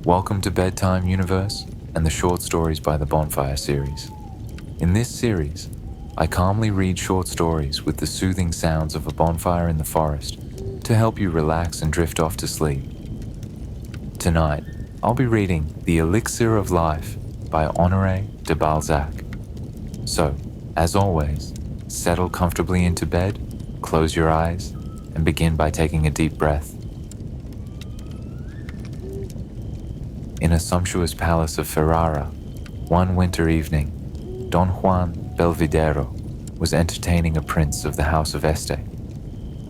Welcome to Bedtime Universe and the Short Stories by the Bonfire series. In this series, I calmly read short stories with the soothing sounds of a bonfire in the forest to help you relax and drift off to sleep. Tonight, I'll be reading The Elixir of Life by Honoré de Balzac. So, as always, settle comfortably into bed, close your eyes, and begin by taking a deep breath. In a sumptuous palace of Ferrara, one winter evening, Don Juan Belvidero was entertaining a prince of the House of Este.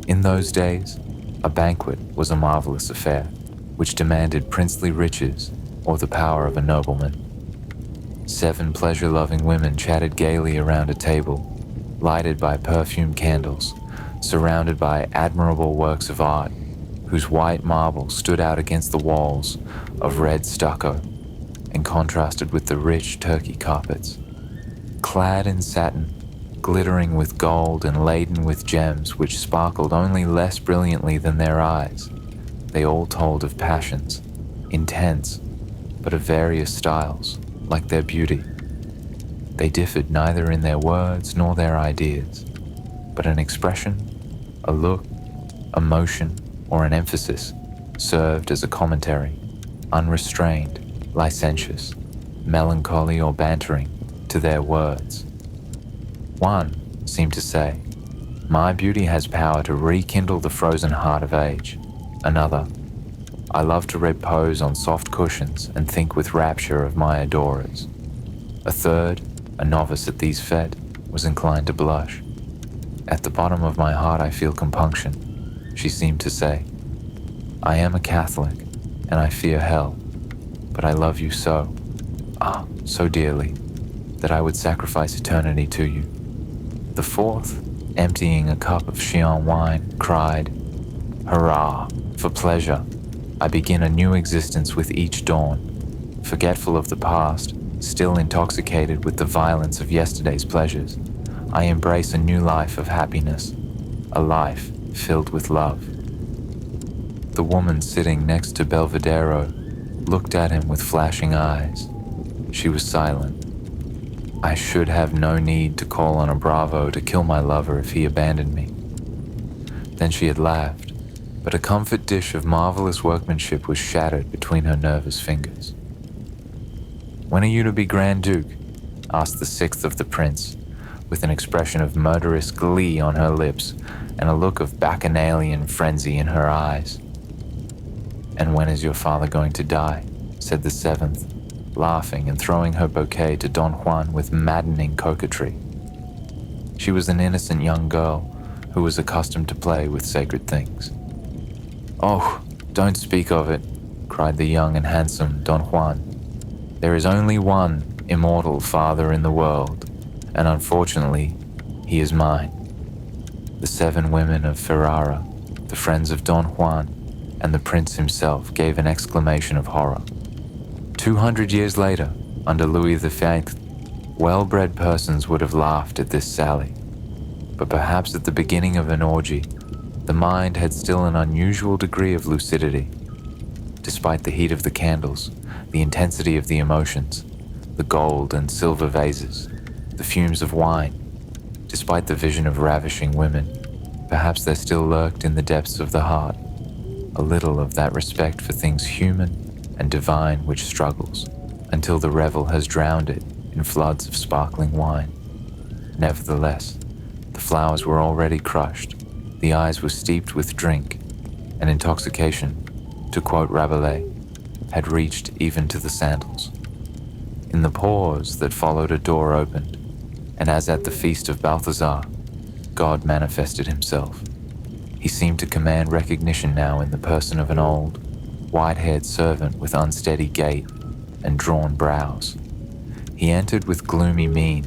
In those days, a banquet was a marvelous affair, which demanded princely riches or the power of a nobleman. 7 pleasure-loving women chatted gaily around a table, lighted by perfumed candles, surrounded by admirable works of art, whose white marble stood out against the walls of red stucco and contrasted with the rich Turkey carpets. Clad in satin, glittering with gold and laden with gems which sparkled only less brilliantly than their eyes, they all told of passions, intense, but of various styles, like their beauty. They differed neither in their words nor their ideas, but an expression, a look, a motion, or an emphasis served as a commentary, unrestrained, licentious, melancholy or bantering, to their words. One seemed to say, "My beauty has power to rekindle the frozen heart of age." Another, "I love to repose on soft cushions and think with rapture of my adorers." A third, a novice at these fêtes, was inclined to blush. "At the bottom of my heart I feel compunction," she seemed to say. "I am a Catholic, and I fear hell, but I love you so, so dearly, that I would sacrifice eternity to you." The fourth, emptying a cup of Chian wine, cried, "Hurrah, for pleasure! I begin a new existence with each dawn. Forgetful of the past, still intoxicated with the violence of yesterday's pleasures, I embrace a new life of happiness, a life filled with love." The woman sitting next to Belvedere looked at him with flashing eyes. She was silent. "I should have no need to call on a bravo to kill my lover if he abandoned me." Then she had laughed, but a comfort dish of marvelous workmanship was shattered between her nervous fingers. "When are you to be Grand Duke?" asked the 6th of the prince, with an expression of murderous glee on her lips and a look of bacchanalian frenzy in her eyes. "And when is your father going to die?" said the 7th, laughing and throwing her bouquet to Don Juan with maddening coquetry. She was an innocent young girl who was accustomed to play with sacred things. "Oh, don't speak of it," cried the young and handsome Don Juan. "There is only one immortal father in the world, and unfortunately, he is mine." The 7 women of Ferrara, the friends of Don Juan, and the prince himself gave an exclamation of horror. 200 years later, under Louis XV, well-bred persons would have laughed at this sally. But perhaps at the beginning of an orgy, the mind had still an unusual degree of lucidity. Despite the heat of the candles, the intensity of the emotions, the gold and silver vases, the fumes of wine, despite the vision of ravishing women, perhaps there still lurked in the depths of the heart a little of that respect for things human and divine which struggles until the revel has drowned it in floods of sparkling wine. Nevertheless, the flowers were already crushed, the eyes were steeped with drink, and intoxication, to quote Rabelais, had reached even to the sandals. In the pause that followed, a door opened, and as at the feast of Balthazar, God manifested himself. He seemed to command recognition now in the person of an old, white-haired servant with unsteady gait and drawn brows. He entered with gloomy mien,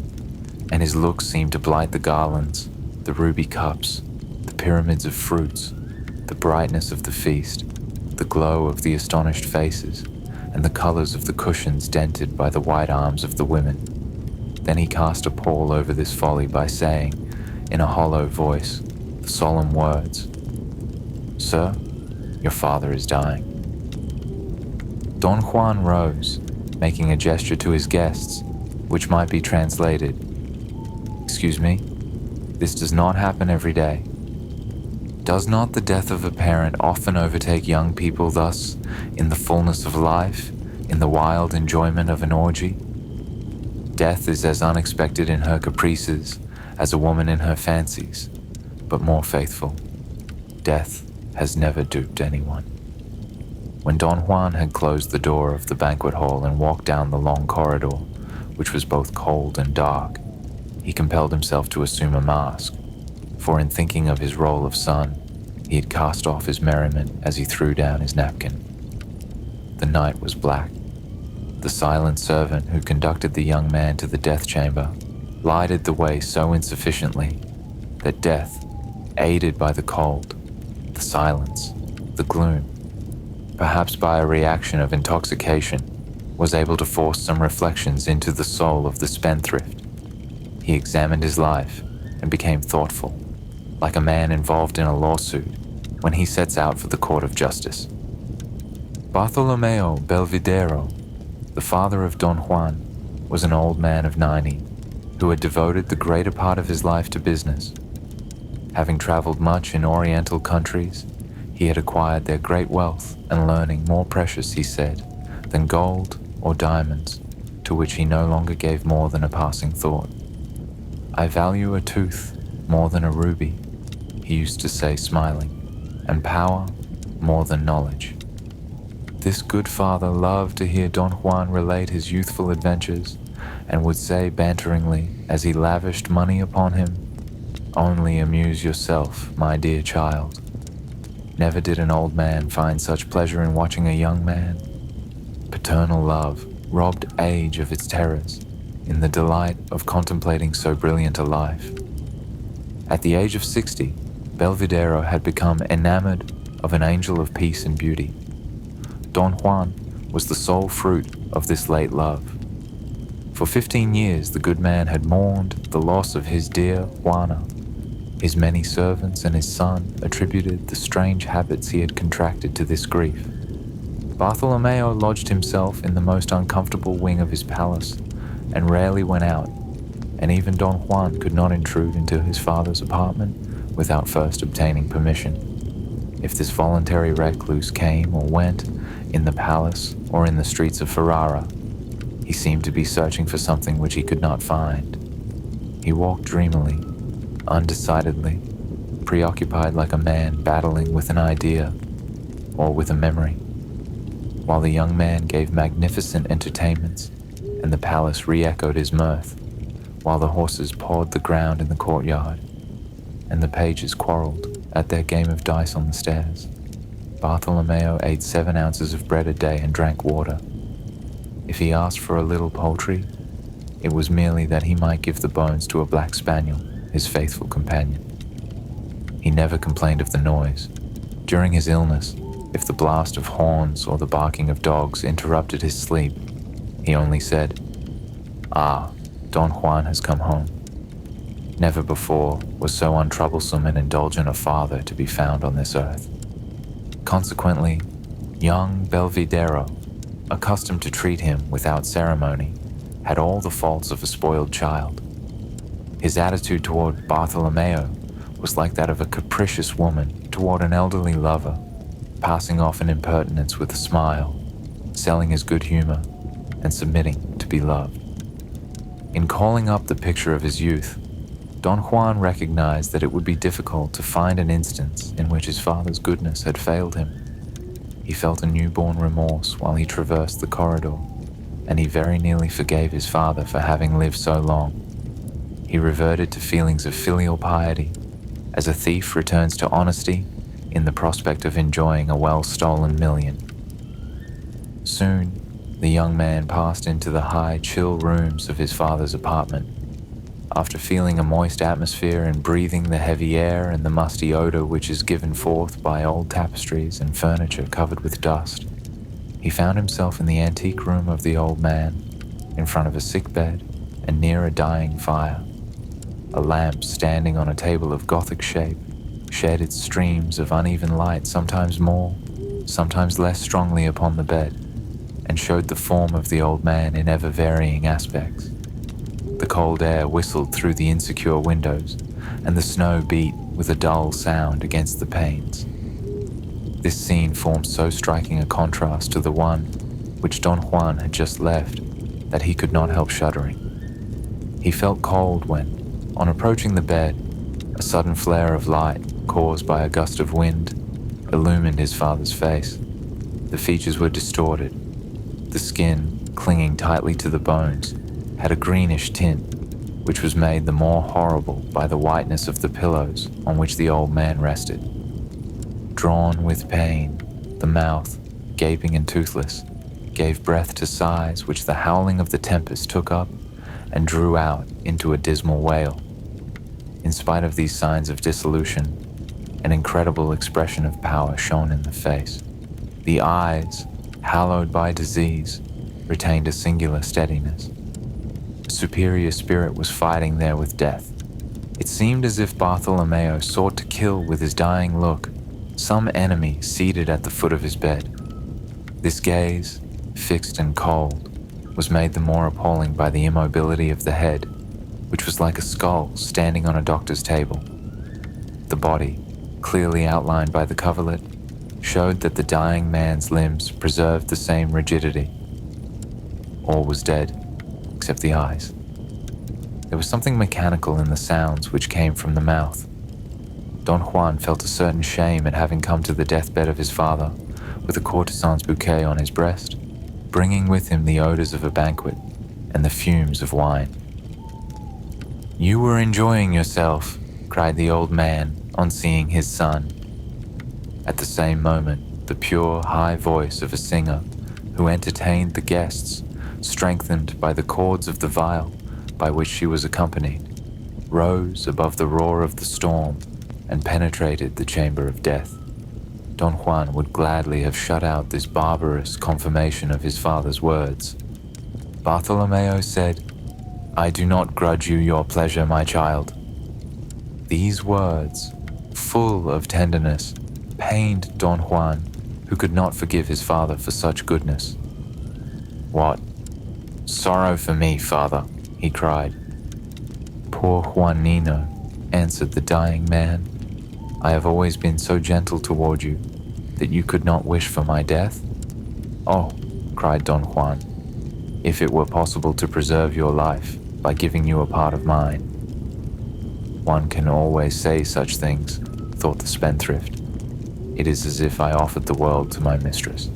and his look seemed to blight the garlands, the ruby cups, the pyramids of fruits, the brightness of the feast, the glow of the astonished faces, and the colors of the cushions dented by the white arms of the women. Then he cast a pall over this folly by saying, in a hollow voice, the solemn words, "Sir, your father is dying." Don Juan rose, making a gesture to his guests, which might be translated, "Excuse me, this does not happen every day. Does not the death of a parent often overtake young people thus, in the fullness of life, in the wild enjoyment of an orgy? Death is as unexpected in her caprices as a woman in her fancies, but more faithful. Death has never duped anyone." When Don Juan had closed the door of the banquet hall and walked down the long corridor, which was both cold and dark, he compelled himself to assume a mask, for in thinking of his role of son, he had cast off his merriment as he threw down his napkin. The night was black. The silent servant who conducted the young man to the death chamber lighted the way so insufficiently that death, aided by the cold, the silence, the gloom, perhaps by a reaction of intoxication, was able to force some reflections into the soul of the spendthrift. He examined his life and became thoughtful, like a man involved in a lawsuit when he sets out for the court of justice. Bartolomeo Belvidero, the father of Don Juan, was an old man of 90 who had devoted the greater part of his life to business. Having traveled much in Oriental countries, he had acquired their great wealth and learning more precious, he said, than gold or diamonds, to which he no longer gave more than a passing thought. "I value a tooth more than a ruby," he used to say, smiling, "and power more than knowledge." This good father loved to hear Don Juan relate his youthful adventures, and would say banteringly, as he lavished money upon him, "Only amuse yourself, my dear child." Never did an old man find such pleasure in watching a young man. Paternal love robbed age of its terrors in the delight of contemplating so brilliant a life. At the age of 60, Belvidero had become enamored of an angel of peace and beauty. Don Juan was the sole fruit of this late love. For 15 years, the good man had mourned the loss of his dear Juana. His many servants and his son attributed the strange habits he had contracted to this grief. Bartolomeo lodged himself in the most uncomfortable wing of his palace and rarely went out, and even Don Juan could not intrude into his father's apartment without first obtaining permission. If this voluntary recluse came or went in the palace or in the streets of Ferrara, he seemed to be searching for something which he could not find. He walked dreamily, undecidedly, preoccupied like a man battling with an idea or with a memory, while the young man gave magnificent entertainments and the palace re-echoed his mirth, while the horses pawed the ground in the courtyard and the pages quarreled at their game of dice on the stairs. Bartolomeo ate 7 ounces of bread a day and drank water. If he asked for a little poultry, it was merely that he might give the bones to a black spaniel, his faithful companion. He never complained of the noise. During his illness, if the blast of horns or the barking of dogs interrupted his sleep, he only said, "Ah, Don Juan has come home." Never before was so untroublesome and indulgent a father to be found on this earth. Consequently, young Belvidero, accustomed to treat him without ceremony, had all the faults of a spoiled child. His attitude toward Bartolomeo was like that of a capricious woman toward an elderly lover, passing off an impertinence with a smile, selling his good humor, and submitting to be loved. In calling up the picture of his youth, Don Juan recognized that it would be difficult to find an instance in which his father's goodness had failed him. He felt a newborn remorse while he traversed the corridor, and he very nearly forgave his father for having lived so long. He reverted to feelings of filial piety, as a thief returns to honesty in the prospect of enjoying a well-stolen million. Soon, the young man passed into the high, chill rooms of his father's apartment. After feeling a moist atmosphere and breathing the heavy air and the musty odor which is given forth by old tapestries and furniture covered with dust, he found himself in the antique room of the old man, in front of a sick bed and near a dying fire. A lamp standing on a table of Gothic shape shed its streams of uneven light, sometimes more, sometimes less strongly upon the bed. and showed the form of the old man in ever-varying aspects. The cold air whistled through the insecure windows, and the snow beat with a dull sound against the panes. This scene formed so striking a contrast to the one which Don Juan had just left that he could not help shuddering. He felt cold when, on approaching the bed, a sudden flare of light caused by a gust of wind illumined his father's face. The features were distorted. The skin, clinging tightly to the bones, had a greenish tint, which was made the more horrible by the whiteness of the pillows on which the old man rested. Drawn with pain, the mouth, gaping and toothless, gave breath to sighs which the howling of the tempest took up and drew out into a dismal wail. In spite of these signs of dissolution, an incredible expression of power shone in the face. The eyes, hallowed by disease, retained a singular steadiness. A superior spirit was fighting there with death. It seemed as if Bartolomeo sought to kill with his dying look some enemy seated at the foot of his bed. This gaze, fixed and cold, was made the more appalling by the immobility of the head, which was like a skull standing on a doctor's table. The body, clearly outlined by the coverlet, showed that the dying man's limbs preserved the same rigidity. All was dead, except the eyes. There was something mechanical in the sounds which came from the mouth. Don Juan felt a certain shame at having come to the deathbed of his father with a courtesan's bouquet on his breast, bringing with him the odors of a banquet and the fumes of wine. "You were enjoying yourself," cried the old man on seeing his son. At the same moment, the pure, high voice of a singer who entertained the guests, strengthened by the chords of the viol by which she was accompanied, rose above the roar of the storm and penetrated the chamber of death. Don Juan would gladly have shut out this barbarous confirmation of his father's words. Bartolomeo said, "I do not grudge you your pleasure, my child." These words, full of tenderness, pained Don Juan, who could not forgive his father for such goodness. "What? Sorrow for me, father," he cried. "Poor Juanino," answered the dying man. "I have always been so gentle toward you that you could not wish for my death?" "Oh," cried Don Juan, "if it were possible to preserve your life by giving you a part of mine." "One can always say such things," thought the spendthrift. "It is as if I offered the world to my mistress."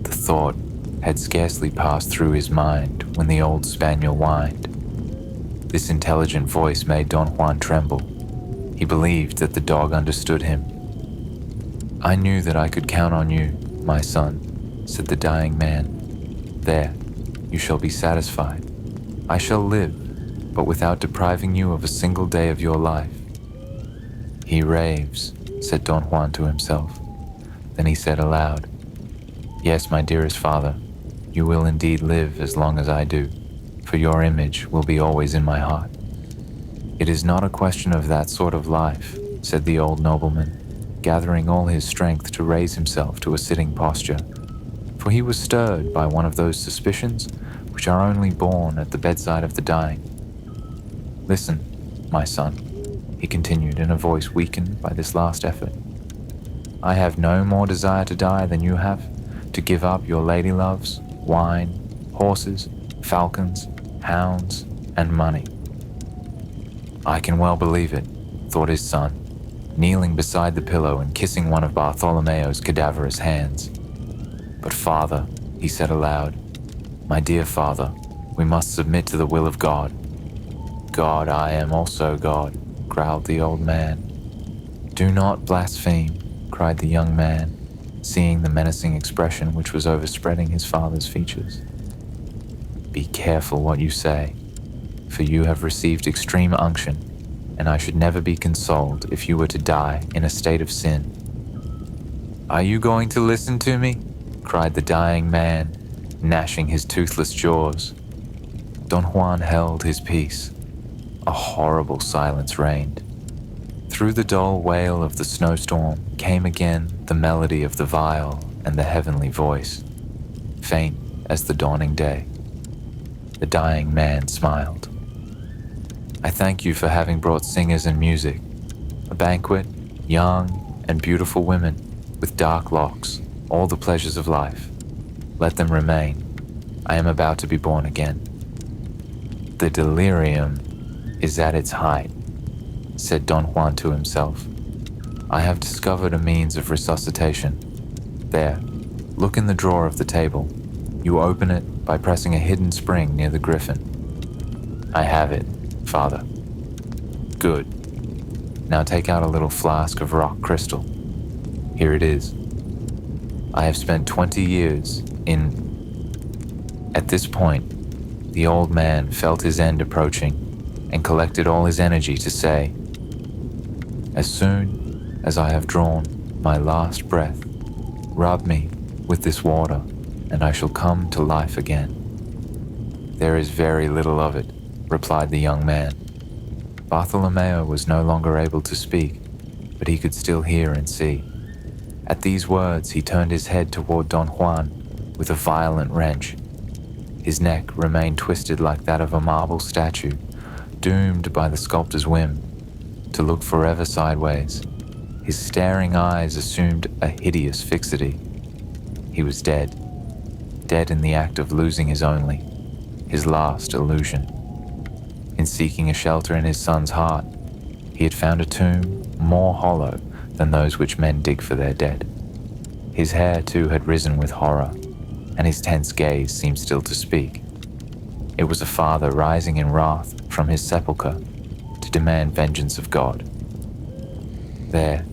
The thought had scarcely passed through his mind when the old spaniel whined. This intelligent voice made Don Juan tremble. He believed that the dog understood him. "I knew that I could count on you, my son," said the dying man. "There, you shall be satisfied. I shall live, but without depriving you of a single day of your life." "He raves," said Don Juan to himself. Then he said aloud, "Yes, my dearest father, you will indeed live as long as I do, for your image will be always in my heart." "It is not a question of that sort of life," said the old nobleman, gathering all his strength to raise himself to a sitting posture, for he was stirred by one of those suspicions which are only born at the bedside of the dying. "Listen, my son," he continued in a voice weakened by this last effort. "I have no more desire to die than you have, to give up your lady loves, wine, horses, falcons, hounds, and money." "I can well believe it," thought his son, kneeling beside the pillow and kissing one of Bartholomeo's cadaverous hands. "But father," he said aloud, "my dear father, we must submit to the will of God." "God, I am also God," growled the old man. "Do not blaspheme," cried the young man, seeing the menacing expression which was overspreading his father's features. "Be careful what you say, for you have received extreme unction, and I should never be consoled if you were to die in a state of sin." "Are you going to listen to me?" cried the dying man, gnashing his toothless jaws. Don Juan held his peace. A horrible silence reigned. Through the dull wail of the snowstorm came again the melody of the viol and the heavenly voice. faint as the dawning day. The dying man smiled. I thank you for having brought singers and music, a banquet, young and beautiful women with dark locks, all the pleasures of life. Let them remain. I am about to be born again. The delirium is at its height, said Don Juan to himself. I have discovered a means of resuscitation. There, look in the drawer of the table. You open it by pressing a hidden spring near the griffin. I have it, Father. Good. Now take out a little flask of rock crystal. Here it is. I have spent 20 years in... At this point, the old man felt his end approaching and collected all his energy to say, as soon as I have drawn my last breath, rub me with this water and I shall come to life again. There is very little of it, replied the young man. Bartolomeo was no longer able to speak, but he could still hear and see. At these words, he turned his head toward Don Juan with a violent wrench. His neck remained twisted like that of a marble statue, doomed by the sculptor's whim to look forever sideways. His staring eyes assumed a hideous fixity. He was dead. Dead in the act of losing his only, his last illusion. In seeking a shelter in his son's heart, he had found a tomb more hollow than those which men dig for their dead. His hair, too, had risen with horror, and his tense gaze seemed still to speak. It was a father rising in wrath from his sepulchre to demand vengeance of God. There,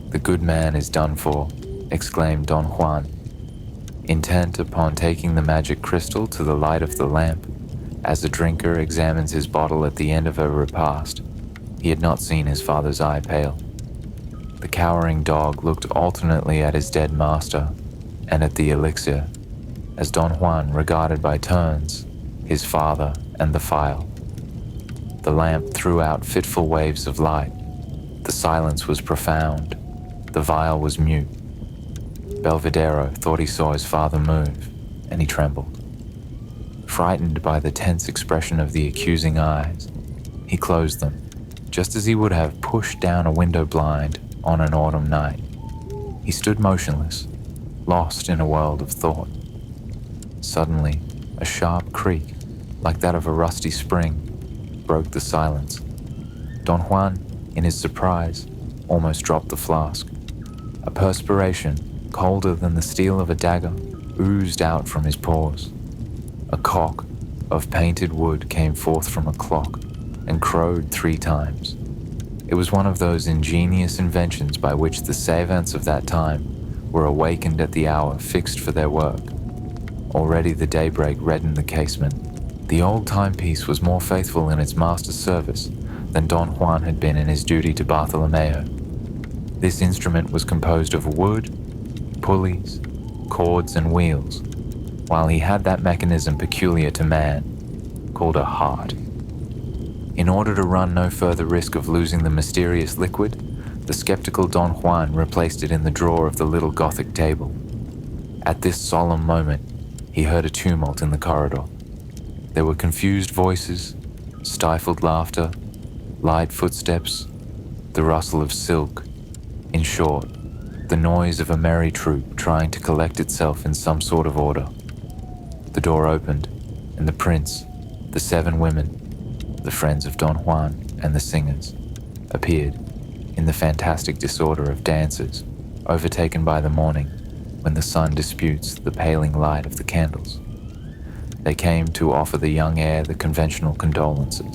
the good man is done for, exclaimed Don Juan, intent upon taking the magic crystal to the light of the lamp. As a drinker examines his bottle at the end of a repast, he had not seen his father's eye pale. The cowering dog looked alternately at his dead master and at the elixir, as Don Juan regarded by turns his father and the phial. The lamp threw out fitful waves of light. The silence was profound. The vial was mute. Belvidero thought he saw his father move, and he trembled. Frightened by the tense expression of the accusing eyes, he closed them, just as he would have pushed down a window blind on an autumn night. He stood motionless, lost in a world of thought. Suddenly, a sharp creak, like that of a rusty spring, broke the silence. Don Juan, in his surprise, almost dropped the flask. A perspiration, colder than the steel of a dagger, oozed out from his pores. A cock of painted wood came forth from a clock and crowed 3 times. It was one of those ingenious inventions by which the savants of that time were awakened at the hour fixed for their work. Already the daybreak reddened the casement. The old timepiece was more faithful in its master's service than Don Juan had been in his duty to Bartolomeo. This instrument was composed of wood, pulleys, cords, and wheels, while he had that mechanism peculiar to man, called a heart. In order to run no further risk of losing the mysterious liquid, the skeptical Don Juan replaced it in the drawer of the little Gothic table. At this solemn moment, he heard a tumult in the corridor. There were confused voices, stifled laughter, light footsteps, the rustle of silk. In short, the noise of a merry troop trying to collect itself in some sort of order. The door opened, and the prince, the 7 women, the friends of Don Juan, and the singers, appeared in the fantastic disorder of dancers, overtaken by the morning when the sun disputes the paling light of the candles. They came to offer the young heir the conventional condolences.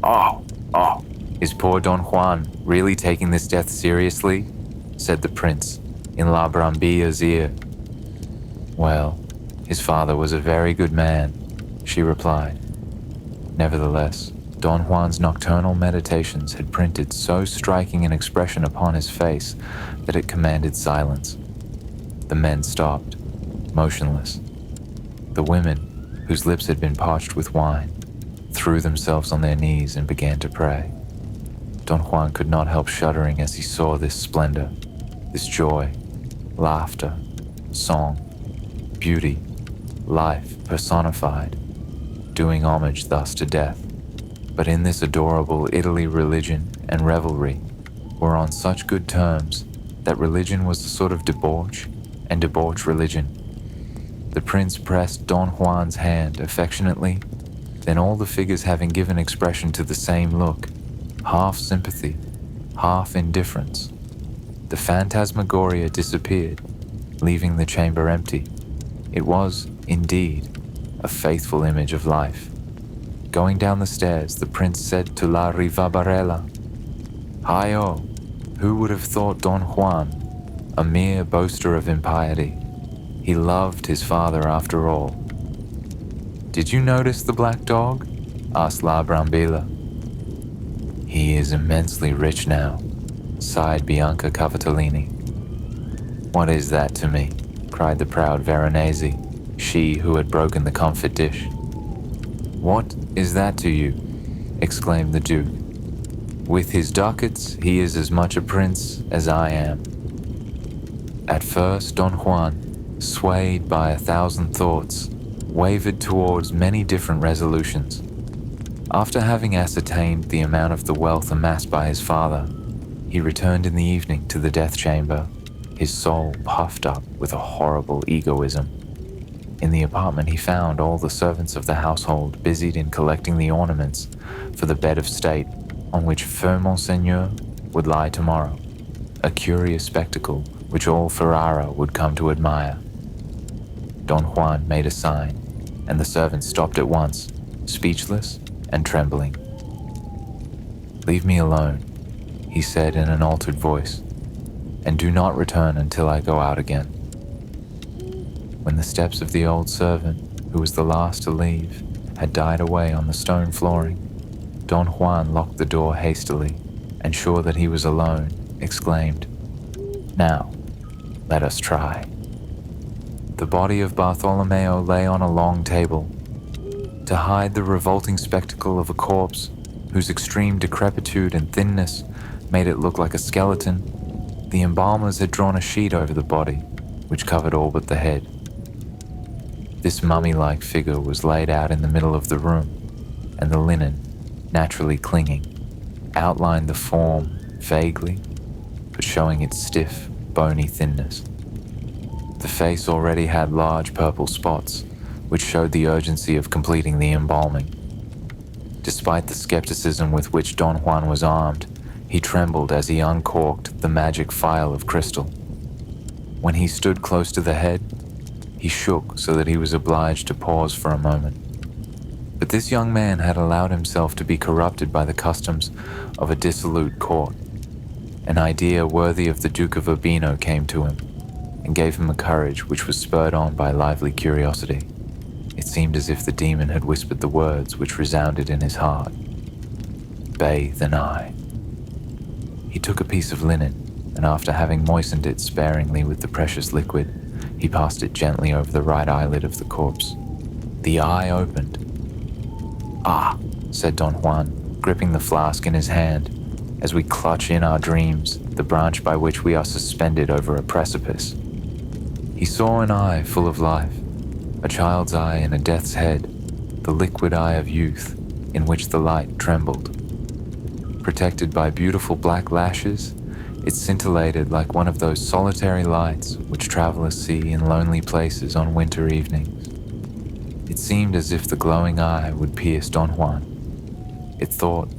Oh, is poor Don Juan really taking this death seriously? Said the prince in La Brambilla's ear. Well, his father was a very good man, she replied. Nevertheless, Don Juan's nocturnal meditations had printed so striking an expression upon his face that it commanded silence. The men stopped, motionless. The women, whose lips had been parched with wine, threw themselves on their knees and began to pray. Don Juan could not help shuddering as he saw this splendor, this joy, laughter, song, beauty, life personified, doing homage thus to death. But in this adorable Italy, religion and revelry were on such good terms that religion was a sort of debauch, and debauch religion. The prince pressed Don Juan's hand affectionately, then all the figures having given expression to the same look, half sympathy, half indifference, the phantasmagoria disappeared, leaving the chamber empty. It was, indeed, a faithful image of life. Going down the stairs, the prince said to La Rivabarella, "Hi-oh, who would have thought Don Juan, a mere boaster of impiety? He loved his father after all." "Did you notice the black dog?" asked La Brambilla. "He is immensely rich now," sighed Bianca Cavitellini. "What is that to me?" cried the proud Veronese, she who had broken the comfit dish. "What is that to you?" exclaimed the Duke. "With his ducats, he is as much a prince as I am." At first, Don Juan, swayed by 1,000 thoughts, wavered towards many different resolutions. After having ascertained the amount of the wealth amassed by his father, he returned in the evening to the death chamber, his soul puffed up with a horrible egoism. In the apartment he found all the servants of the household busied in collecting the ornaments for the bed of state on which Feu Monseigneur would lie tomorrow, a curious spectacle which all Ferrara would come to admire. Don Juan made a sign, and the servants stopped at once, speechless and trembling. "Leave me alone," he said in an altered voice, "and do not return until I go out again." When the steps of the old servant, who was the last to leave, had died away on the stone flooring, Don Juan locked the door hastily, and sure that he was alone, exclaimed, "Now, let us try." The body of Bartolomeo lay on a long table. To hide the revolting spectacle of a corpse whose extreme decrepitude and thinness made it look like a skeleton, the embalmers had drawn a sheet over the body, which covered all but the head. This mummy-like figure was laid out in the middle of the room, and the linen, naturally clinging, outlined the form vaguely, but showing its stiff, bony thinness. The face already had large purple spots, which showed the urgency of completing the embalming. Despite the skepticism with which Don Juan was armed, he trembled as he uncorked the magic phial of crystal. When he stood close to the head, he shook so that he was obliged to pause for a moment. But this young man had allowed himself to be corrupted by the customs of a dissolute court. An idea worthy of the Duke of Urbino came to him, and gave him a courage which was spurred on by lively curiosity. It seemed as if the demon had whispered the words which resounded in his heart. "Bathe an eye." He took a piece of linen, and after having moistened it sparingly with the precious liquid, he passed it gently over the right eyelid of the corpse. The eye opened. "Ah," said Don Juan, gripping the flask in his hand, as we clutch in our dreams the branch by which we are suspended over a precipice. He saw an eye full of life, a child's eye in a death's head, the liquid eye of youth, in which the light trembled. Protected by beautiful black lashes, it scintillated like one of those solitary lights which travelers see in lonely places on winter evenings. It seemed as if the glowing eye would pierce Don Juan. It thought,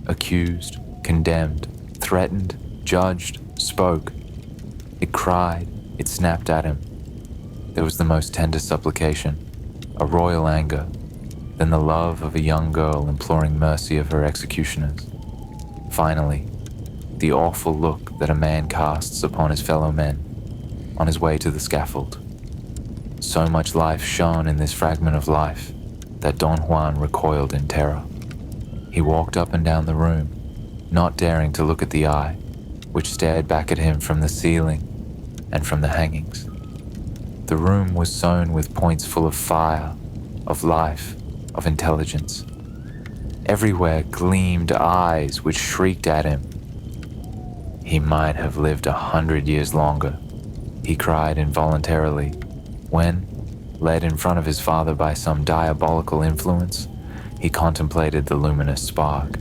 accused, condemned, threatened, judged, spoke. It cried, it snapped at him. There was the most tender supplication, a royal anger, then the love of a young girl imploring mercy of her executioners. Finally, the awful look that a man casts upon his fellow men on his way to the scaffold. So much life shone in this fragment of life that Don Juan recoiled in terror. He walked up and down the room, not daring to look at the eye, which stared back at him from the ceiling and from the hangings. The room was sown with points full of fire, of life, of intelligence. Everywhere gleamed eyes which shrieked at him. He might have lived 100 years longer, he cried involuntarily, when, Led in front of his father by some diabolical influence, he contemplated the luminous spark.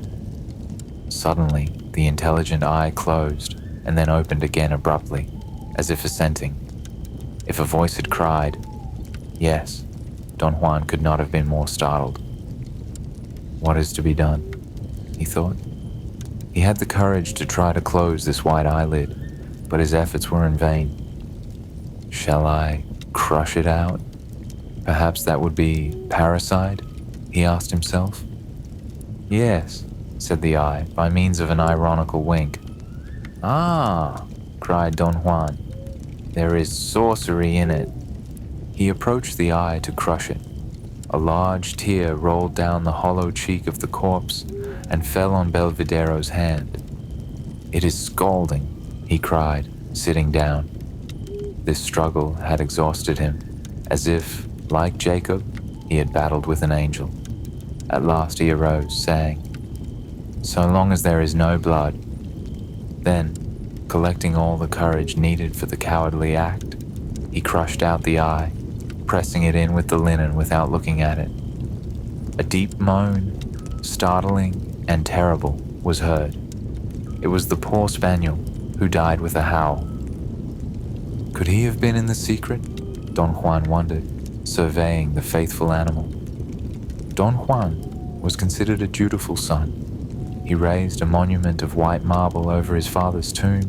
Suddenly, the intelligent eye closed and then opened again abruptly, as if assenting. If a voice had cried, yes, Don Juan could not have been more startled. What is to be done? He thought. He had the courage to try to close this white eyelid, but his efforts were in vain. Shall I crush it out? Perhaps that would be parricide, he asked himself. Yes, said the eye, by means of an ironical wink. Ah, cried Don Juan, there is sorcery in it. He approached the eye to crush it. A large tear rolled down the hollow cheek of the corpse and fell on Belvidero's hand. It is scalding, he cried, sitting down. This struggle had exhausted him, as if, like Jacob, he had battled with an angel. At last he arose, saying, so long as there is no blood. Then, collecting all the courage needed for the cowardly act, he crushed out the eye, pressing it in with the linen without looking at it. A deep moan, startling and terrible, was heard. It was the poor spaniel, who died with a howl. Could he have been in the secret? Don Juan wondered, surveying the faithful animal. Don Juan was considered a dutiful son. He raised a monument of white marble over his father's tomb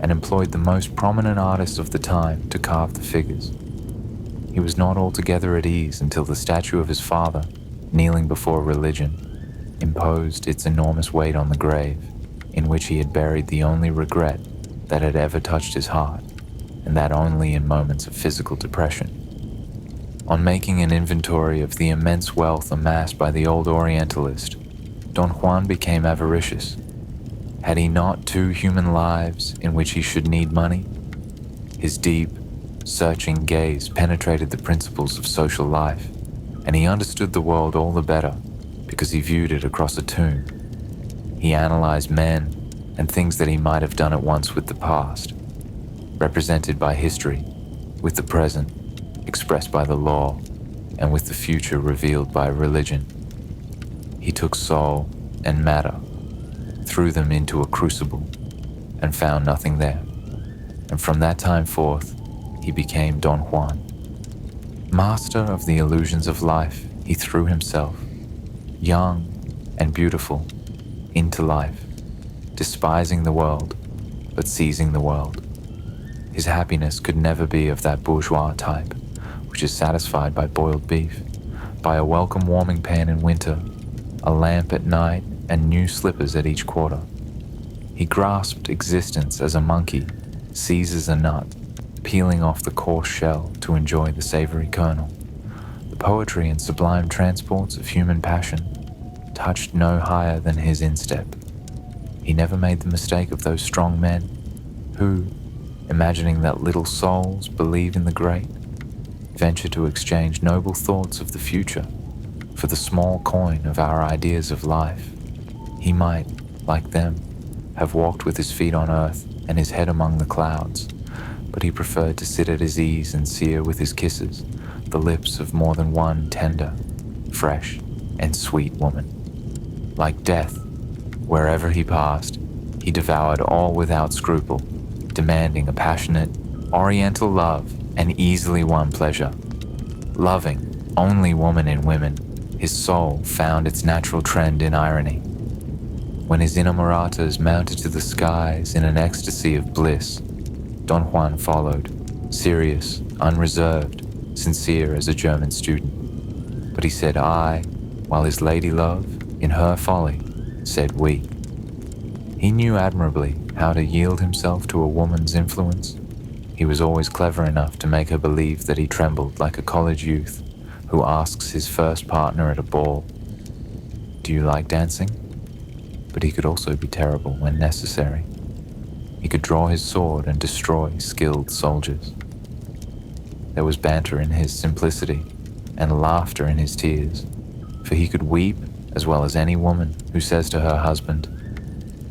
and employed the most prominent artists of the time to carve the figures. He was not altogether at ease until the statue of his father, kneeling before religion, imposed its enormous weight on the grave, in which he had buried the only regret that had ever touched his heart, and that only in moments of physical depression. On making an inventory of the immense wealth amassed by the old Orientalist, Don Juan became avaricious. Had he not 2 human lives in which he should need money? His deep, searching gaze penetrated the principles of social life, and he understood the world all the better because he viewed it across a tomb. He analyzed men and things that he might have done at once with the past, represented by history, with the present, expressed by the law, and with the future revealed by religion. He took soul and matter, threw them into a crucible, and found nothing there. And from that time forth, he became Don Juan. Master of the illusions of life, he threw himself, young and beautiful, into life, despising the world, but seizing the world. His happiness could never be of that bourgeois type, which is satisfied by boiled beef, by a welcome warming pan in winter, a lamp at night, and new slippers at each quarter. He grasped existence as a monkey seizes a nut, peeling off the coarse shell to enjoy the savory kernel. The poetry and sublime transports of human passion touched no higher than his instep. He never made the mistake of those strong men who, imagining that little souls believe in the great, venture to exchange noble thoughts of the future for the small coin of our ideas of life. He might, like them, have walked with his feet on earth and his head among the clouds, but he preferred to sit at his ease and sear with his kisses the lips of more than one tender, fresh, and sweet woman. Like death, wherever he passed, he devoured all without scruple, demanding a passionate, oriental love and easily won pleasure. Loving only woman in women, his soul found its natural trend in irony. When his inamoratas mounted to the skies in an ecstasy of bliss, Don Juan followed, serious, unreserved, sincere as a German student. But he said I, while his lady love, in her folly, said we. He knew admirably how to yield himself to a woman's influence. He was always clever enough to make her believe that he trembled like a college youth who asks his first partner at a ball, "Do you like dancing?" But he could also be terrible when necessary. He could draw his sword and destroy skilled soldiers. There was banter in his simplicity and laughter in his tears, for he could weep as well as any woman who says to her husband,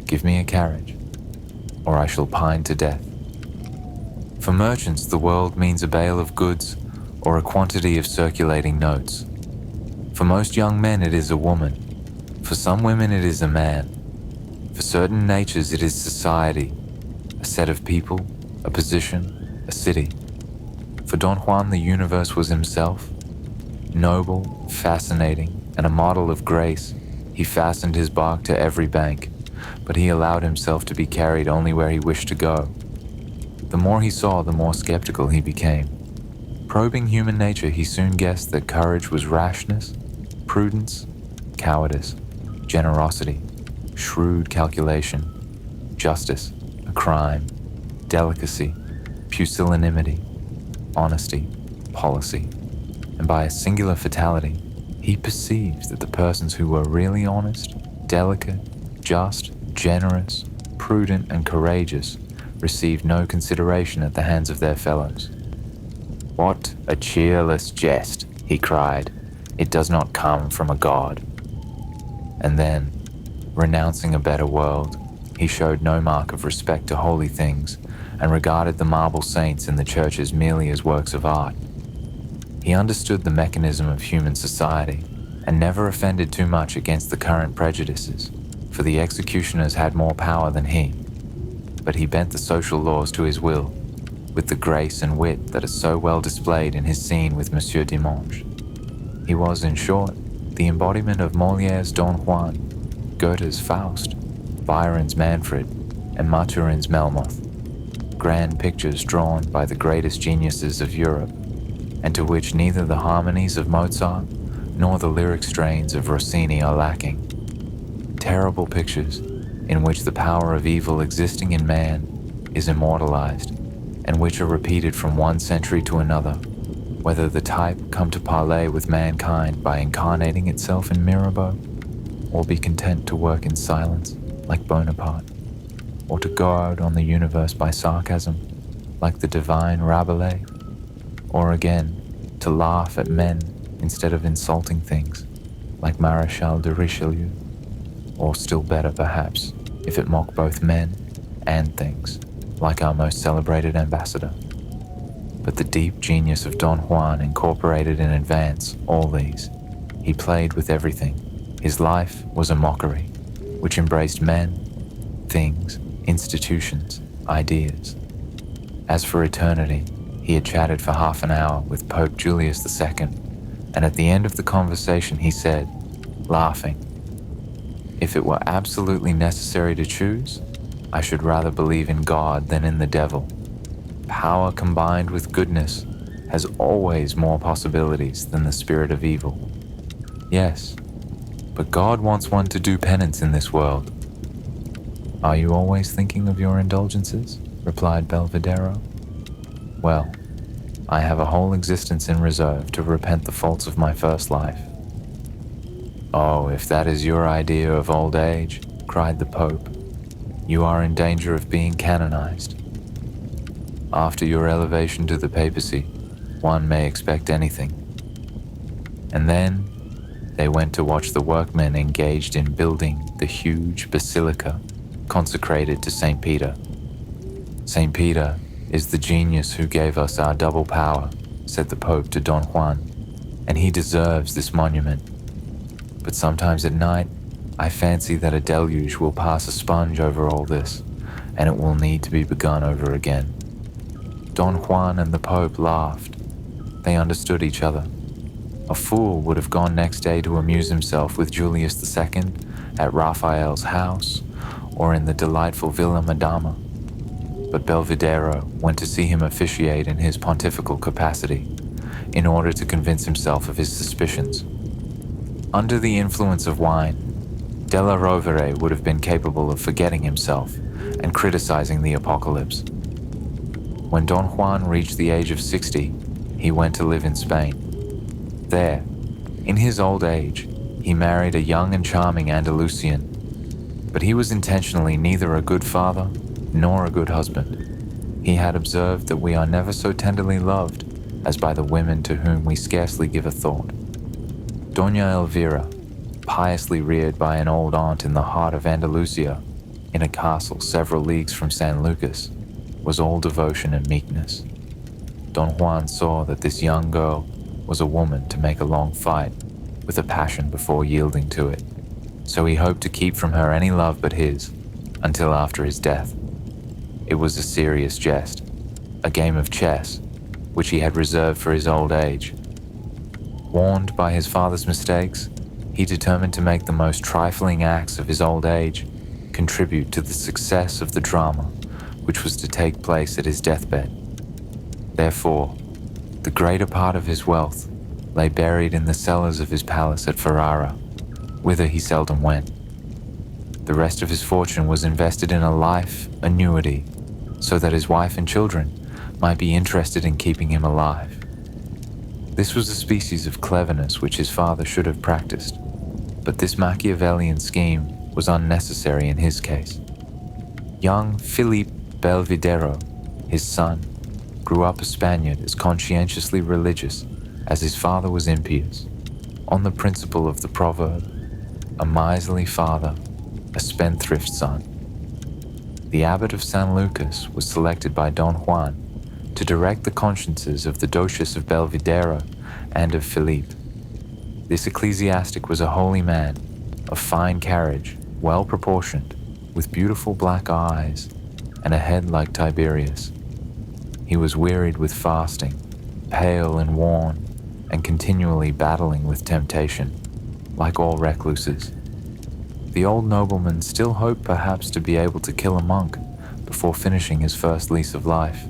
"Give me a carriage, or I shall pine to death." For merchants, the world means a bale of goods or a quantity of circulating notes. For most young men it is a woman, for some women it is a man, for certain natures it is society, a set of people, a position, a city. For Don Juan the universe was himself. Noble, fascinating, and a model of grace, he fastened his bark to every bank, but he allowed himself to be carried only where he wished to go. The more he saw, the more skeptical he became. Probing human nature, he soon guessed that courage was rashness, prudence, cowardice, generosity, shrewd calculation, justice, a crime, delicacy, pusillanimity, honesty, policy, and by a singular fatality, he perceived that the persons who were really honest, delicate, just, generous, prudent, and courageous received no consideration at the hands of their fellows. "What a cheerless jest," he cried. "It does not come from a god." And then, renouncing a better world, he showed no mark of respect to holy things and regarded the marble saints in the churches merely as works of art. He understood the mechanism of human society and never offended too much against the current prejudices, for the executioners had more power than he. But he bent the social laws to his will, with the grace and wit that are so well displayed in his scene with Monsieur Dimanche. He was, in short, the embodiment of Molière's Don Juan, Goethe's Faust, Byron's Manfred, and Maturin's Melmoth, grand pictures drawn by the greatest geniuses of Europe, and to which neither the harmonies of Mozart nor the lyric strains of Rossini are lacking. Terrible pictures in which the power of evil existing in man is immortalized, and which are repeated from one century to another, whether the type come to parley with mankind by incarnating itself in Mirabeau, or be content to work in silence like Bonaparte, or to go out on the universe by sarcasm like the divine Rabelais, or again to laugh at men instead of insulting things like Maréchal de Richelieu, or still better perhaps if it mock both men and things like our most celebrated ambassador. But the deep genius of Don Juan incorporated in advance all these. He played with everything. His life was a mockery, which embraced men, things, institutions, ideas. As for eternity, he had chatted for half an hour with Pope Julius II, and at the end of the conversation he said, laughing, "If it were absolutely necessary to choose, I should rather believe in God than in the devil. Power combined with goodness has always more possibilities than the spirit of evil. Yes, but God wants one to do penance in this world." "Are you always thinking of your indulgences?" replied Belvidero. "Well, I have a whole existence in reserve to repent the faults of my first life." "Oh, if that is your idea of old age," cried the Pope, "you are in danger of being canonized. After your elevation to the papacy, one may expect anything." And then they went to watch the workmen engaged in building the huge basilica consecrated to St. Peter. "St. Peter is the genius who gave us our double power," said the Pope to Don Juan, "and he deserves this monument. But sometimes at night, I fancy that a deluge will pass a sponge over all this, and it will need to be begun over again." Don Juan and the Pope laughed. They understood each other. A fool would have gone next day to amuse himself with Julius II at Raphael's house or in the delightful Villa Madama. But Belvidero went to see him officiate in his pontifical capacity in order to convince himself of his suspicions. Under the influence of wine, Della Rovere would have been capable of forgetting himself and criticizing the apocalypse. When Don Juan reached the age of 60, he went to live in Spain. There, in his old age, he married a young and charming Andalusian, but he was intentionally neither a good father nor a good husband. He had observed that we are never so tenderly loved as by the women to whom we scarcely give a thought. Doña Elvira, piously reared by an old aunt in the heart of Andalusia, in a castle several leagues from San Lucas, was all devotion and meekness. Don Juan saw that this young girl was a woman to make a long fight with a passion before yielding to it, so he hoped to keep from her any love but his until after his death. It was a serious jest, a game of chess, which he had reserved for his old age. Warned by his father's mistakes, he determined to make the most trifling acts of his old age contribute to the success of the drama which was to take place at his deathbed. Therefore, the greater part of his wealth lay buried in the cellars of his palace at Ferrara, whither he seldom went. The rest of his fortune was invested in a life annuity, so that his wife and children might be interested in keeping him alive. This was a species of cleverness which his father should have practiced, but this Machiavellian scheme was unnecessary in his case. Young Philippe Belvidero, his son, grew up a Spaniard as conscientiously religious as his father was impious, on the principle of the proverb, a miserly father, a spendthrift son. The abbot of San Lucas was selected by Don Juan to direct the consciences of the Duchess of Belvidero and of Philippe. This ecclesiastic was a holy man, of fine carriage, well proportioned, with beautiful black eyes, and a head like Tiberius. He was wearied with fasting, pale and worn, and continually battling with temptation, like all recluses. The old nobleman still hoped perhaps to be able to kill a monk before finishing his first lease of life.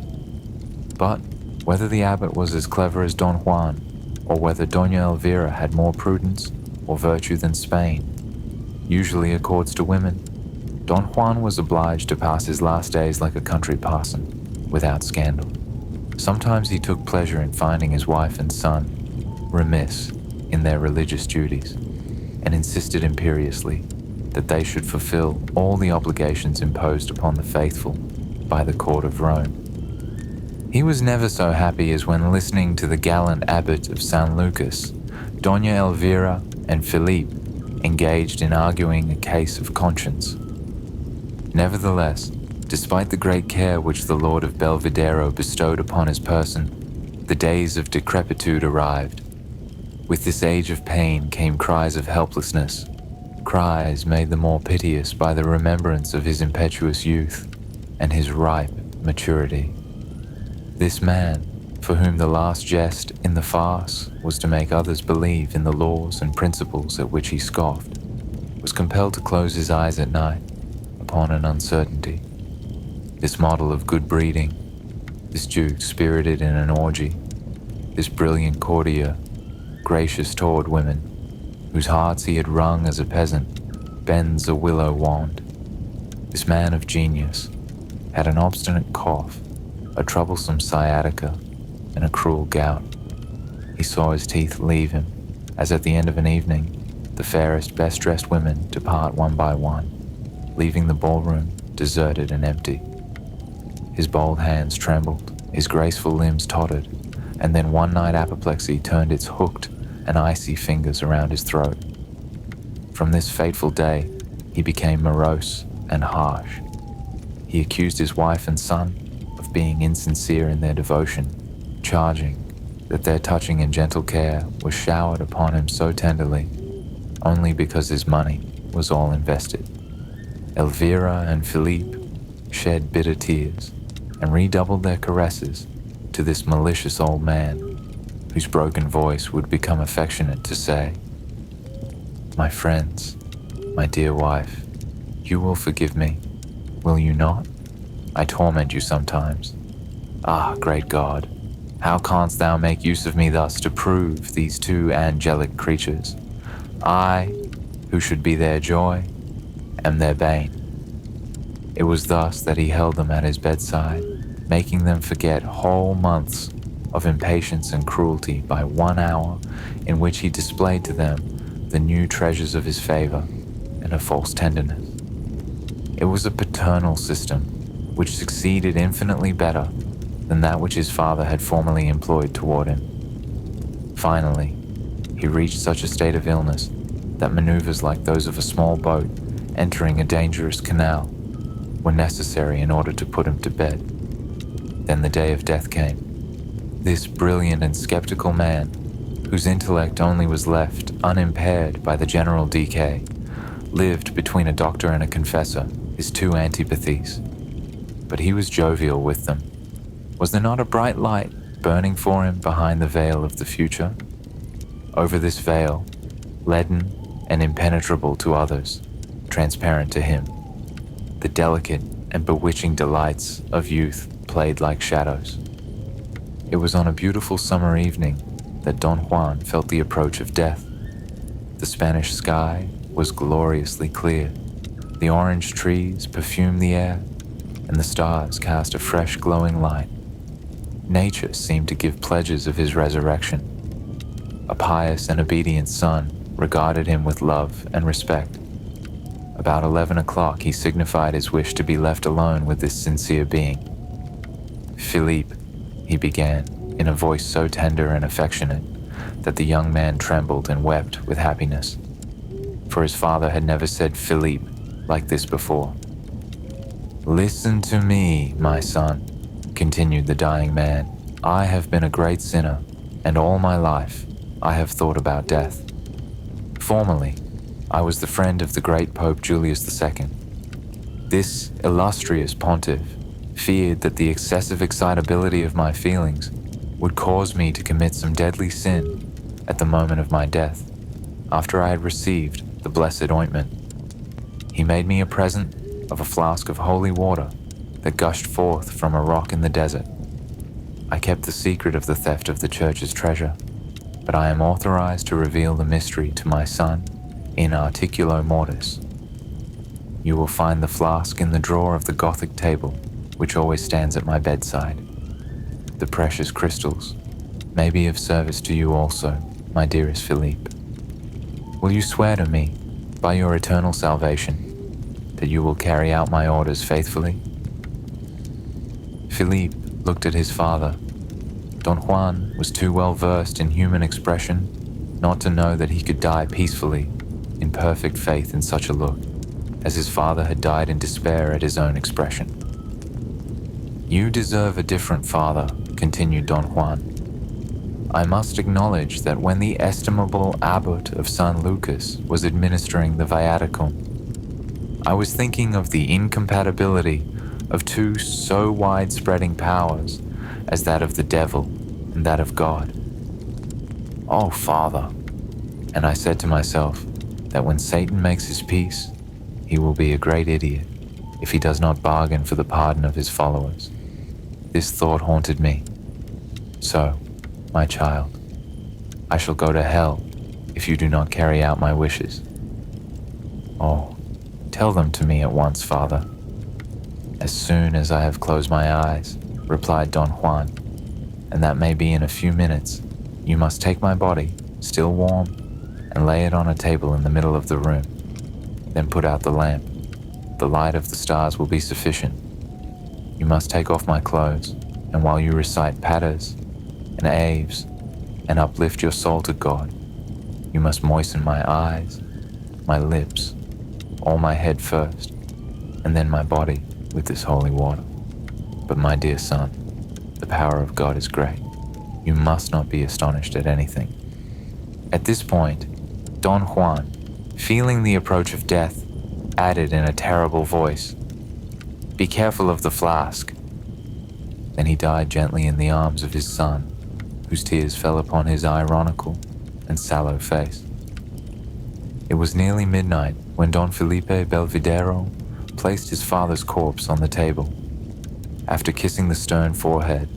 But whether the abbot was as clever as Don Juan, or whether Doña Elvira had more prudence or virtue than Spain, usually accords to women, Don Juan was obliged to pass his last days like a country parson, without scandal. Sometimes he took pleasure in finding his wife and son remiss in their religious duties, and insisted imperiously that they should fulfill all the obligations imposed upon the faithful by the court of Rome. He was never so happy as when listening to the gallant abbot of San Lucas, Doña Elvira and Philippe engaged in arguing a case of conscience. Nevertheless, despite the great care which the Lord of Belvidero bestowed upon his person, the days of decrepitude arrived. With this age of pain came cries of helplessness, cries made the more piteous by the remembrance of his impetuous youth and his ripe maturity. This man, for whom the last jest in the farce was to make others believe in the laws and principles at which he scoffed, was compelled to close his eyes at night upon an uncertainty. This model of good breeding, this Duke spirited in an orgy, this brilliant courtier, gracious toward women, whose hearts he had wrung as a peasant bends a willow wand. This man of genius had an obstinate cough, a troublesome sciatica, and a cruel gout. He saw his teeth leave him, as at the end of an evening, the fairest, best-dressed women depart one by one, leaving the ballroom deserted and empty. His bold hands trembled, his graceful limbs tottered, and then one night apoplexy turned its hooked and icy fingers around his throat. From this fateful day, he became morose and harsh. He accused his wife and son of being insincere in their devotion, charging that their touching and gentle care was showered upon him so tenderly, only because his money was all invested. Elvira and Philippe shed bitter tears and redoubled their caresses to this malicious old man, whose broken voice would become affectionate to say, "My friends, my dear wife, you will forgive me, will you not? I torment you sometimes. Ah, great God, how canst thou make use of me thus to prove these two angelic creatures? I, who should be their joy, am their bane." It was thus that he held them at his bedside, making them forget whole months of impatience and cruelty by 1 hour in which he displayed to them the new treasures of his favor and a false tenderness. It was a paternal system which succeeded infinitely better than that which his father had formerly employed toward him. Finally, he reached such a state of illness that maneuvers like those of a small boat entering a dangerous canal were necessary in order to put him to bed. Then the day of death came. This brilliant and skeptical man, whose intellect only was left unimpaired by the general decay, lived between a doctor and a confessor, his two antipathies. But he was jovial with them. Was there not a bright light burning for him behind the veil of the future? Over this veil, leaden and impenetrable to others, transparent to him, the delicate and bewitching delights of youth played like shadows. It was on a beautiful summer evening that Don Juan felt the approach of death. The Spanish sky was gloriously clear. The orange trees perfumed the air, and the stars cast a fresh glowing light. Nature seemed to give pledges of his resurrection. A pious and obedient son regarded him with love and respect. About 11 o'clock, he signified his wish to be left alone with this sincere being. "Philippe," he began, in a voice so tender and affectionate that the young man trembled and wept with happiness, for his father had never said Philippe like this before. "Listen to me, my son," continued the dying man. "I have been a great sinner, and all my life I have thought about death. Formerly, I was the friend of the great Pope Julius II. This illustrious pontiff feared that the excessive excitability of my feelings would cause me to commit some deadly sin at the moment of my death, after I had received the blessed ointment. He made me a present of a flask of holy water that gushed forth from a rock in the desert. I kept the secret of the theft of the church's treasure, but I am authorized to reveal the mystery to my son in articulo mortis. You will find the flask in the drawer of the Gothic table, which always stands at my bedside. The precious crystals may be of service to you also, my dearest Philippe. Will you swear to me, by your eternal salvation, that you will carry out my orders faithfully?" Philippe looked at his father. Don Juan was too well versed in human expression not to know that he could die peacefully, in perfect faith in such a look, as his father had died in despair at his own expression. "You deserve a different father," continued Don Juan. "I must acknowledge that when the estimable abbot of San Lucas was administering the viaticum, I was thinking of the incompatibility of two so wide-spreading powers as that of the devil and that of God. Oh, Father, and I said to myself that when Satan makes his peace, he will be a great idiot if he does not bargain for the pardon of his followers. This thought haunted me. So, my child, I shall go to hell if you do not carry out my wishes. Oh, tell them to me at once, Father." "As soon as I have closed my eyes," replied Don Juan, "and that may be in a few minutes. You must take my body, still warm, and lay it on a table in the middle of the room. Then put out the lamp. The light of the stars will be sufficient. You must take off my clothes, and while you recite paters and aves and uplift your soul to God, you must moisten my eyes, my lips, all my head first, and then my body with this holy water. But my dear son, the power of God is great. You must not be astonished at anything." At this point, Don Juan, feeling the approach of death, added in a terrible voice, "Be careful of the flask." Then he died gently in the arms of his son, whose tears fell upon his ironical and sallow face. It was nearly midnight when Don Felipe Belvidero placed his father's corpse on the table. After kissing the stern forehead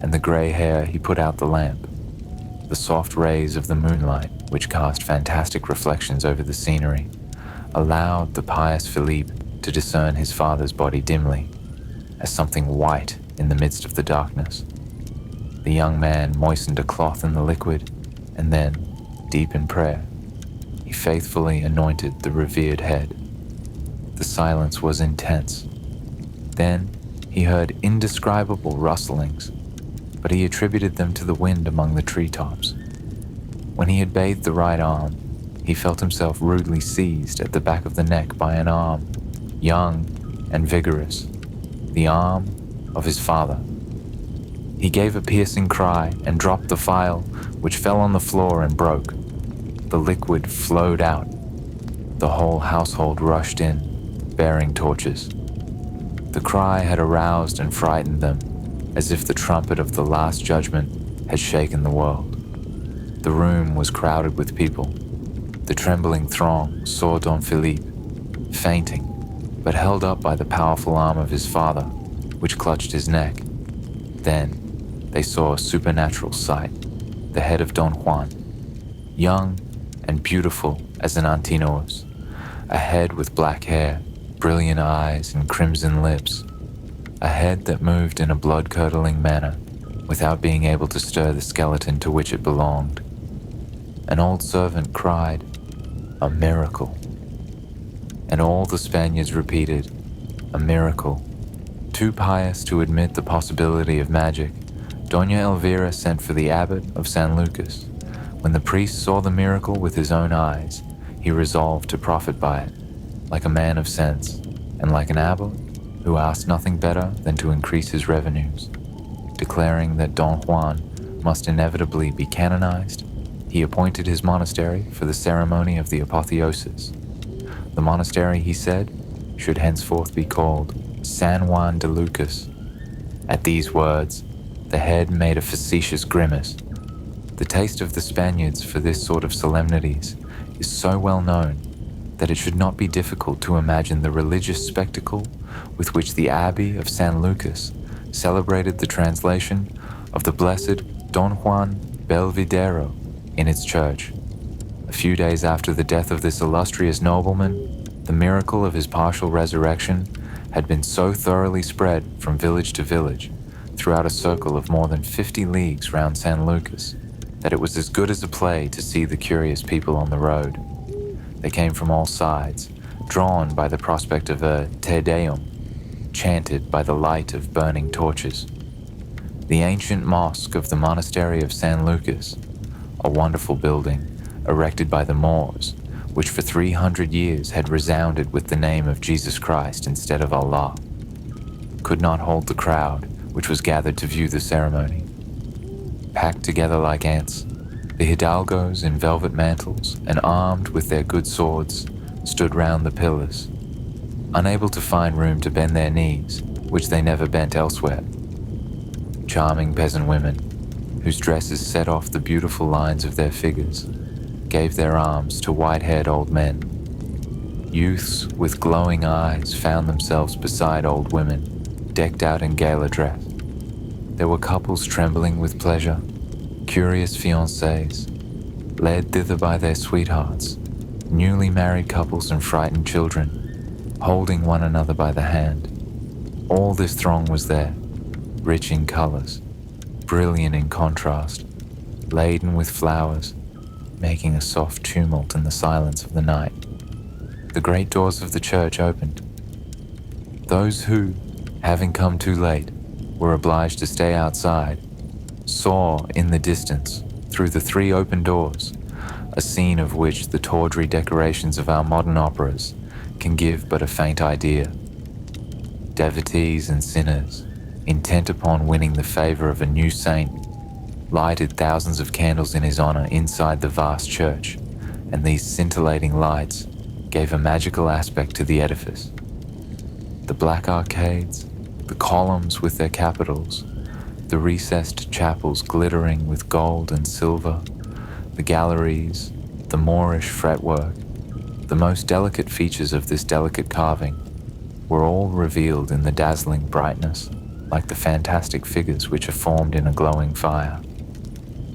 and the gray hair, he put out the lamp. The soft rays of the moonlight, which cast fantastic reflections over the scenery, allowed the pious Philippe to discern his father's body dimly, as something white in the midst of the darkness. The young man moistened a cloth in the liquid, and then, deep in prayer, he faithfully anointed the revered head. The silence was intense. Then he heard indescribable rustlings, but he attributed them to the wind among the treetops. When he had bathed the right arm, he felt himself rudely seized at the back of the neck by an arm, young and vigorous, the arm of his father. He gave a piercing cry and dropped the phial, which fell on the floor and broke. The liquid flowed out. The whole household rushed in, bearing torches. The cry had aroused and frightened them, as if the trumpet of the Last Judgment had shaken the world. The room was crowded with people. The trembling throng saw Don Philippe, fainting, but held up by the powerful arm of his father, which clutched his neck. Then they saw a supernatural sight, the head of Don Juan, young and beautiful as an Antino's, a head with black hair, brilliant eyes, and crimson lips, a head that moved in a blood-curdling manner without being able to stir the skeleton to which it belonged. An old servant cried, "A miracle." And all the Spaniards repeated, "A miracle." Too pious to admit the possibility of magic, Doña Elvira sent for the abbot of San Lucas. When the priest saw the miracle with his own eyes, he resolved to profit by it, like a man of sense, and like an abbot who asked nothing better than to increase his revenues. Declaring that Don Juan must inevitably be canonized, he appointed his monastery for the ceremony of the apotheosis. The monastery, he said, should henceforth be called San Juan de Lucas. At these words, the head made a facetious grimace. The taste of the Spaniards for this sort of solemnities is so well known that it should not be difficult to imagine the religious spectacle with which the Abbey of San Lucas celebrated the translation of the blessed Don Juan Belvidero in its church. A few days after the death of this illustrious nobleman, the miracle of his partial resurrection had been so thoroughly spread from village to village throughout a circle of more than 50 leagues round San Lucas that it was as good as a play to see the curious people on the road. They came from all sides, drawn by the prospect of a Te Deum, chanted by the light of burning torches. The ancient mosque of the monastery of San Lucas, a wonderful building erected by the Moors, which for 300 years had resounded with the name of Jesus Christ instead of Allah, could not hold the crowd which was gathered to view the ceremony. Packed together like ants, the hidalgos in velvet mantles and armed with their good swords stood round the pillars, unable to find room to bend their knees, which they never bent elsewhere. Charming peasant women, whose dresses set off the beautiful lines of their figures, gave their arms to white-haired old men. Youths with glowing eyes found themselves beside old women, decked out in gala dress. There were couples trembling with pleasure, curious fiancés, led thither by their sweethearts, newly married couples and frightened children, holding one another by the hand. All this throng was there, rich in colors, brilliant in contrast, laden with flowers, making a soft tumult in the silence of the night. The great doors of the church opened. Those who, having come too late, were obliged to stay outside, saw in the distance, through the 3 open doors, a scene of which the tawdry decorations of our modern operas can give but a faint idea. Devotees and sinners, intent upon winning the favor of a new saint, lighted thousands of candles in his honor inside the vast church, and these scintillating lights gave a magical aspect to the edifice. The black arcades, the columns with their capitals, the recessed chapels glittering with gold and silver, the galleries, the Moorish fretwork, the most delicate features of this delicate carving were all revealed in the dazzling brightness, like the fantastic figures which are formed in a glowing fire.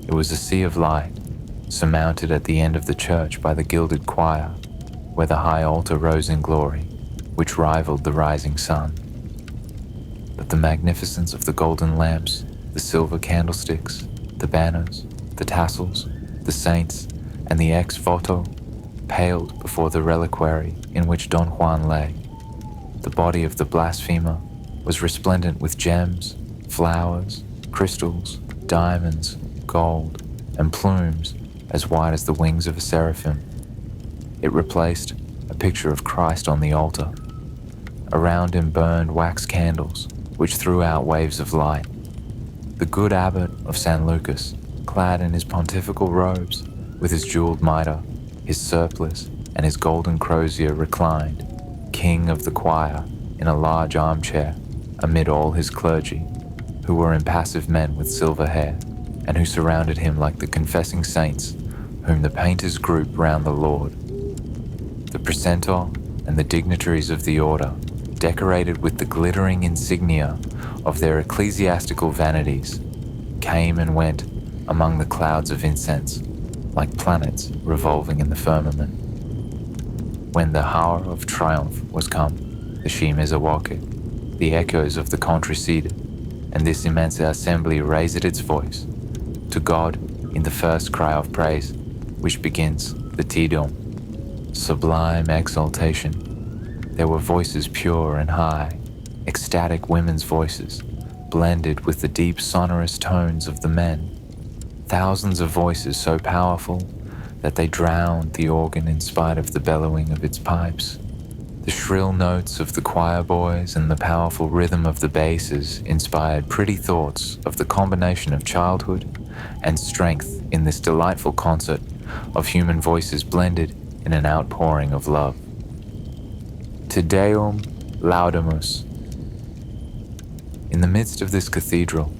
It was a sea of light, surmounted at the end of the church by the gilded choir, where the high altar rose in glory, which rivaled the rising sun. But the magnificence of the golden lamps, the silver candlesticks, the banners, the tassels, the saints, and the ex voto paled before the reliquary in which Don Juan lay. The body of the blasphemer was resplendent with gems, flowers, crystals, diamonds, gold, and plumes as white as the wings of a seraphim. It replaced a picture of Christ on the altar. Around him burned wax candles, which threw out waves of light. The good abbot of San Lucas, clad in his pontifical robes, with his jeweled mitre, his surplice, and his golden crozier reclined, king of the choir, in a large armchair, amid all his clergy, who were impassive men with silver hair, and who surrounded him like the confessing saints, whom the painters group round the Lord. The precentor and the dignitaries of the order, decorated with the glittering insignia of their ecclesiastical vanities, came and went among the clouds of incense, like planets revolving in the firmament. When the hour of triumph was come, the Shimezawake, the echoes of the country receded, and this immense assembly raised its voice to God in the first cry of praise, which begins the Te Deum, sublime exaltation. There were voices pure and high, ecstatic women's voices, blended with the deep sonorous tones of the men. Thousands of voices so powerful that they drowned the organ in spite of the bellowing of its pipes. The shrill notes of the choir boys and the powerful rhythm of the basses inspired pretty thoughts of the combination of childhood and strength in this delightful concert of human voices blended in an outpouring of love. Te Deum Laudamus. In the midst of this cathedral,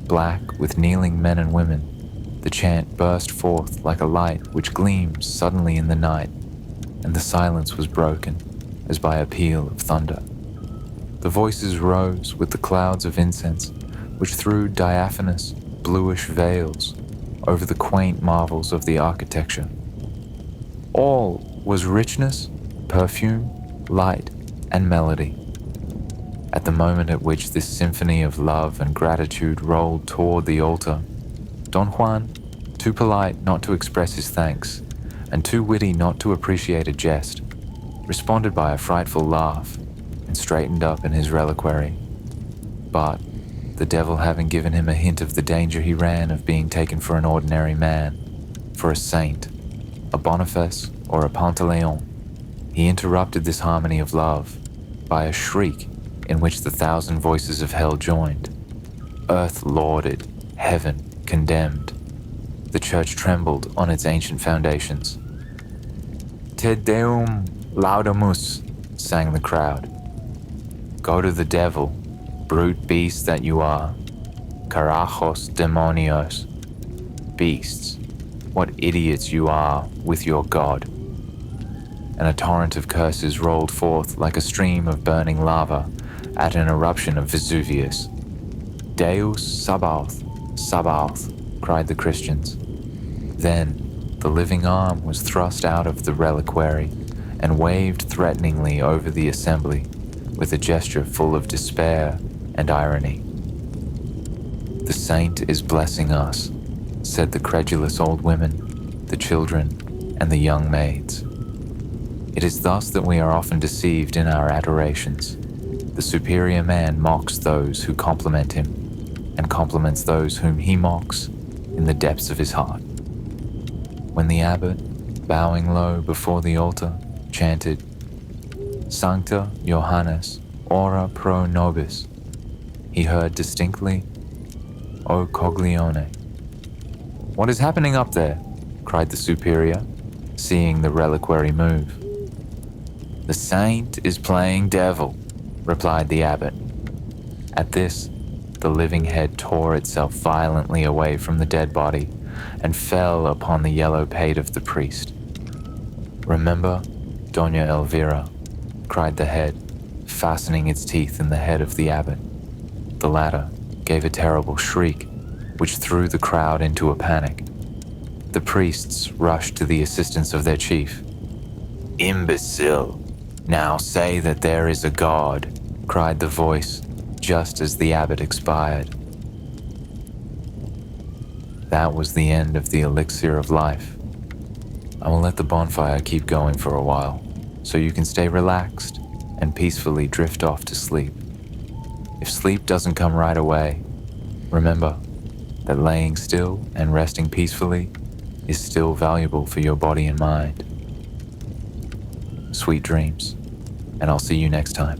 black with kneeling men and women, the chant burst forth like a light which gleams suddenly in the night, and the silence was broken as by a peal of thunder. The voices rose with the clouds of incense which threw diaphanous, bluish veils over the quaint marvels of the architecture. All was richness, perfume, light, and melody. At the moment at which this symphony of love and gratitude rolled toward the altar, Don Juan, too polite not to express his thanks, and too witty not to appreciate a jest, responded by a frightful laugh and straightened up in his reliquary. But, the devil having given him a hint of the danger he ran of being taken for an ordinary man, for a saint, a Boniface, or a Pantaleon, he interrupted this harmony of love by a shriek in which the thousand voices of hell joined. Earth lauded, heaven condemned. The church trembled on its ancient foundations. Te Deum Laudamus, sang the crowd. Go to the devil, brute beast that you are. Carajos demonios. Beasts, what idiots you are with your God. And a torrent of curses rolled forth like a stream of burning lava at an eruption of Vesuvius. Deus Sabaoth, Sabaoth, cried the Christians. Then the living arm was thrust out of the reliquary and waved threateningly over the assembly with a gesture full of despair and irony. The saint is blessing us, said the credulous old women, the children, and the young maids. It is thus that we are often deceived in our adorations. The superior man mocks those who compliment him, and compliments those whom he mocks in the depths of his heart. When the abbot, bowing low before the altar, chanted, Sancta Johannes, ora pro nobis, he heard distinctly, O coglione. What is happening up there? Cried the superior, seeing the reliquary move. The saint is playing devil, replied the abbot. At this, the living head tore itself violently away from the dead body and fell upon the yellow pate of the priest. Remember, Doña Elvira, cried the head, fastening its teeth in the head of the abbot. The latter gave a terrible shriek, which threw the crowd into a panic. The priests rushed to the assistance of their chief. Imbecile! Now say that there is a God, cried the voice, just as the abbot expired. That was the end of the Elixir of Life. I will let the bonfire keep going for a while, so you can stay relaxed and peacefully drift off to sleep. If sleep doesn't come right away, remember that laying still and resting peacefully is still valuable for your body and mind. Sweet dreams, and I'll see you next time.